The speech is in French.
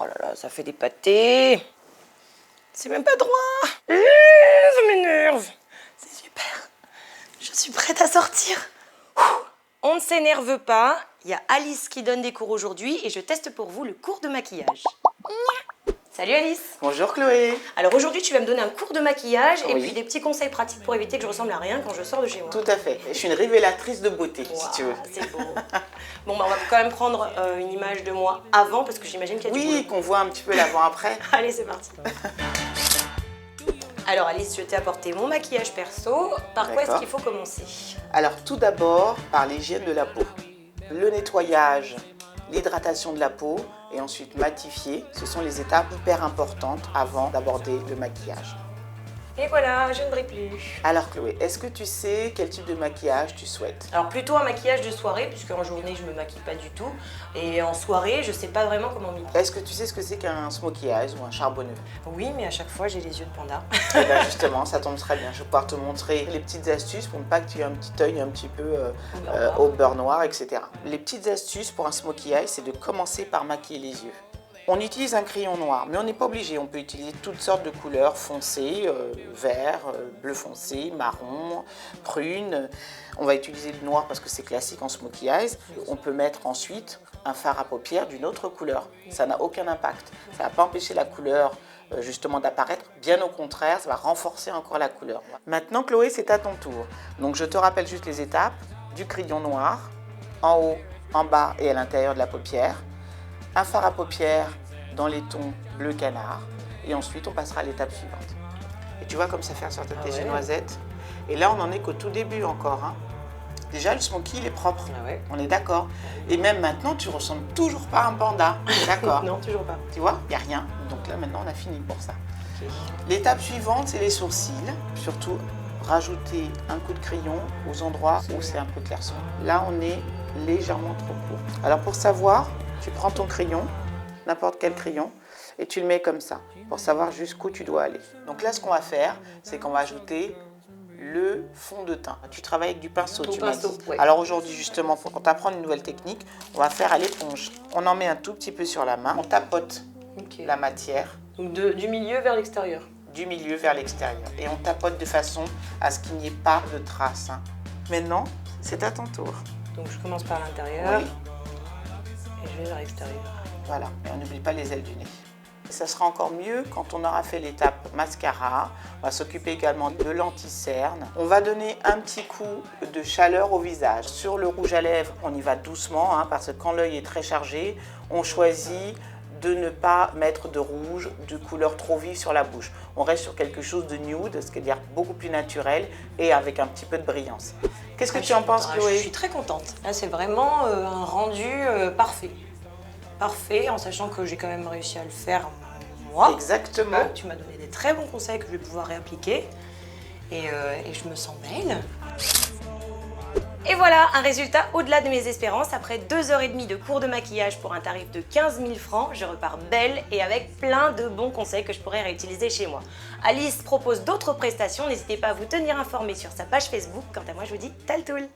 Oh là là, ça fait des pâtés. C'est même pas droit. Ça m'énerve. C'est super. Je suis prête à sortir. On ne s'énerve pas. Il y a Alice qui donne des cours aujourd'hui et je teste pour vous le cours de maquillage. Salut Alice. Bonjour Chloé. Alors aujourd'hui tu vas me donner un cours de maquillage et Oui. puis des petits conseils pratiques pour éviter que je ressemble à rien quand je sors de chez moi. Tout à fait. Je suis une révélatrice de beauté, si tu veux. C'est beau. Bon, bah, on va quand même prendre une image de moi avant parce que j'imagine qu'il y a du Oui, boulot. qu'on voit un petit peu l'avant-après. Allez, c'est parti. Alors Alice, je t'ai apporté mon maquillage perso. Par quoi est-ce D'accord. qu'il faut commencer? Alors tout d'abord, par l'hygiène de la peau. Le nettoyage, l'hydratation de la peau et ensuite matifier. Ce sont les étapes hyper importantes avant d'aborder le maquillage. Et voilà, je ne brille plus. Alors Chloé, est-ce que tu sais quel type de maquillage tu souhaites? Alors plutôt un maquillage de soirée, puisque en journée je me maquille pas du tout. Et en soirée, je sais pas vraiment comment m'y prendre. Est-ce que tu sais ce que c'est qu'un smokey eyes ou un charbonneux? Oui, mais à chaque fois j'ai les yeux de panda. Eh bien justement, ça tombe très bien. Je vais pouvoir te montrer les petites astuces pour ne pas que tu aies un petit œil un petit peu au beurre noir, etc. Les petites astuces pour un smokey eye, c'est de commencer par maquiller les yeux. On utilise un crayon noir, mais on n'est pas obligé. On peut utiliser toutes sortes de couleurs foncées, vert, bleu foncé, marron, prune. On va utiliser le noir parce que c'est classique en smokey eyes. On peut mettre ensuite un fard à paupières d'une autre couleur. Ça n'a aucun impact. Ça ne va pas empêcher la couleur justement d'apparaître. Bien au contraire, ça va renforcer encore la couleur. Maintenant, Chloé, c'est à ton tour. Donc, je te rappelle juste les étapes. Du crayon noir, en haut, en bas et à l'intérieur de la paupière. Un fard à paupières dans les tons bleu canard. Et ensuite, on passera à l'étape suivante. Et tu vois comme ça fait ressortir tes yeux noisettes. Et là, on n'en est qu'au tout début encore. Hein. Déjà, le smokey, il est propre. Ah ouais. On est d'accord. Et même maintenant, tu ressembles toujours pas à un panda. D'accord. Non, toujours pas. Tu vois, il n'y a rien. Donc là, maintenant, on a fini pour ça. Okay. L'étape suivante, c'est les sourcils. Surtout, rajouter un coup de crayon aux endroits où c'est un peu clairsemé. Là, on est légèrement trop court. Alors, pour savoir, tu prends ton crayon, n'importe quel crayon, et tu le mets comme ça, pour savoir jusqu'où tu dois aller. Donc là, ce qu'on va faire, c'est qu'on va ajouter le fond de teint. Tu travailles avec du pinceau, tu m'as dit. Ouais. Alors aujourd'hui, justement, pour t'apprendre une nouvelle technique, on va faire à l'éponge. On en met un tout petit peu sur la main, on tapote la matière. Donc du milieu vers l'extérieur. Du milieu vers l'extérieur. Et on tapote de façon à ce qu'il n'y ait pas de traces. Hein. Maintenant, c'est à ton tour. Donc je commence par l'intérieur. Oui. Et je vais vers l'extérieur. Voilà, et on n'oublie pas les ailes du nez. Ça sera encore mieux quand on aura fait l'étape mascara. On va s'occuper également de l'anti-cerne. On va donner un petit coup de chaleur au visage. Sur le rouge à lèvres, on y va doucement, hein, parce que quand l'œil est très chargé, on choisit de ne pas mettre de rouge, de couleur trop vive sur la bouche. On reste sur quelque chose de nude, c'est-à-dire beaucoup plus naturel et avec un petit peu de brillance. Qu'est-ce que tu en penses, Chloé? Je suis très contente. Là, c'est vraiment un rendu parfait. Parfait, en sachant que j'ai quand même réussi à le faire moi. Exactement. Tu m'as donné des très bons conseils que je vais pouvoir réappliquer. Et je me sens belle. Et voilà, un résultat au-delà de mes espérances. Après 2h30 de cours de maquillage pour un tarif de 15 000 francs, je repars belle et avec plein de bons conseils que je pourrais réutiliser chez moi. Alice propose d'autres prestations, n'hésitez pas à vous tenir informé sur sa page Facebook. Quant à moi, je vous dis taltoul.